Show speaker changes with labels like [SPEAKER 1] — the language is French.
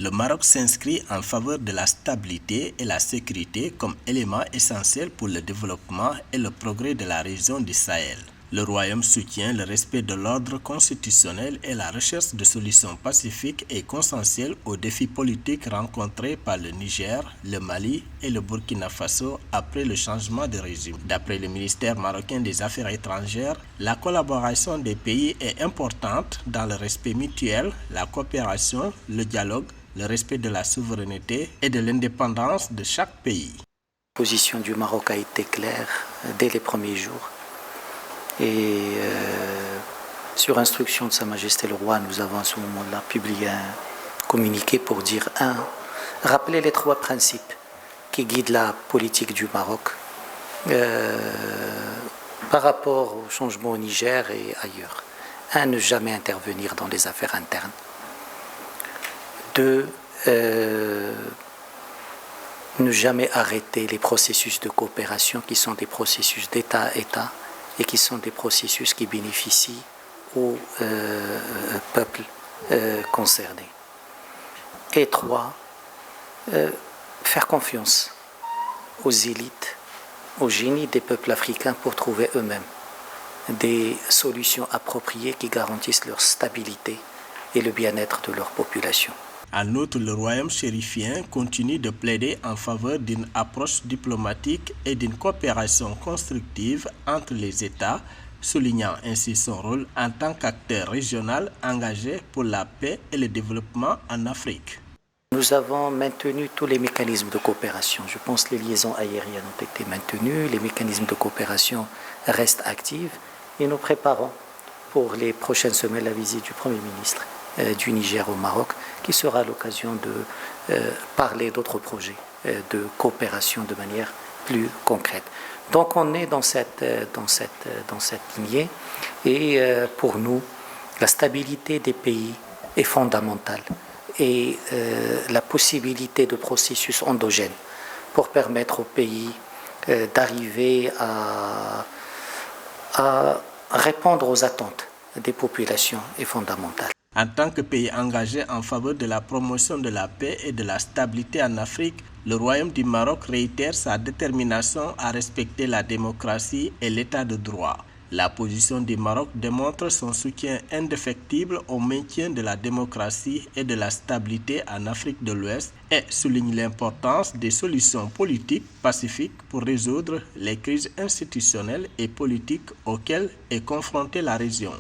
[SPEAKER 1] Le Maroc s'inscrit en faveur de la stabilité et la sécurité comme éléments essentiels pour le développement et le progrès de la région du Sahel. Le Royaume soutient le respect de l'ordre constitutionnel et la recherche de solutions pacifiques et consensuelles aux défis politiques rencontrés par le Niger, le Mali et le Burkina Faso après le changement de régime. D'après le ministère marocain des Affaires étrangères, la collaboration des pays est importante dans le respect mutuel, la coopération, le dialogue, le respect de la souveraineté et de l'indépendance de chaque pays.
[SPEAKER 2] La position du Maroc a été claire dès les premiers jours. Et sur instruction de Sa Majesté le Roi, nous avons à ce moment-là publié un communiqué pour dire rappeler les 3 principes qui guident la politique du Maroc par rapport au changement au Niger et ailleurs. 1, ne jamais intervenir dans les affaires internes. 2, ne jamais arrêter les processus de coopération qui sont des processus d'État à État et qui sont des processus qui bénéficient aux peuples concernés. Et 3, faire confiance aux élites, au génie des peuples africains pour trouver eux-mêmes des solutions appropriées qui garantissent leur stabilité et le bien-être de leur population.
[SPEAKER 1] En outre, le royaume chérifien continue de plaider en faveur d'une approche diplomatique et d'une coopération constructive entre les États, soulignant ainsi son rôle en tant qu'acteur régional engagé pour la paix et le développement en Afrique.
[SPEAKER 2] Nous avons maintenu tous les mécanismes de coopération. Je pense que les liaisons aériennes ont été maintenues, les mécanismes de coopération restent actifs et nous préparons pour les prochaines semaines la visite du Premier ministre du Niger au Maroc, qui sera l'occasion de parler d'autres projets de coopération de manière plus concrète. Donc on est dans cette lignée et pour nous, la stabilité des pays est fondamentale et la possibilité de processus endogènes pour permettre au pays d'arriver à répondre aux attentes des populations est fondamentale.
[SPEAKER 1] En tant que pays engagé en faveur de la promotion de la paix et de la stabilité en Afrique, le Royaume du Maroc réitère sa détermination à respecter la démocratie et l'état de droit. La position du Maroc démontre son soutien indéfectible au maintien de la démocratie et de la stabilité en Afrique de l'Ouest et souligne l'importance des solutions politiques pacifiques pour résoudre les crises institutionnelles et politiques auxquelles est confrontée la région.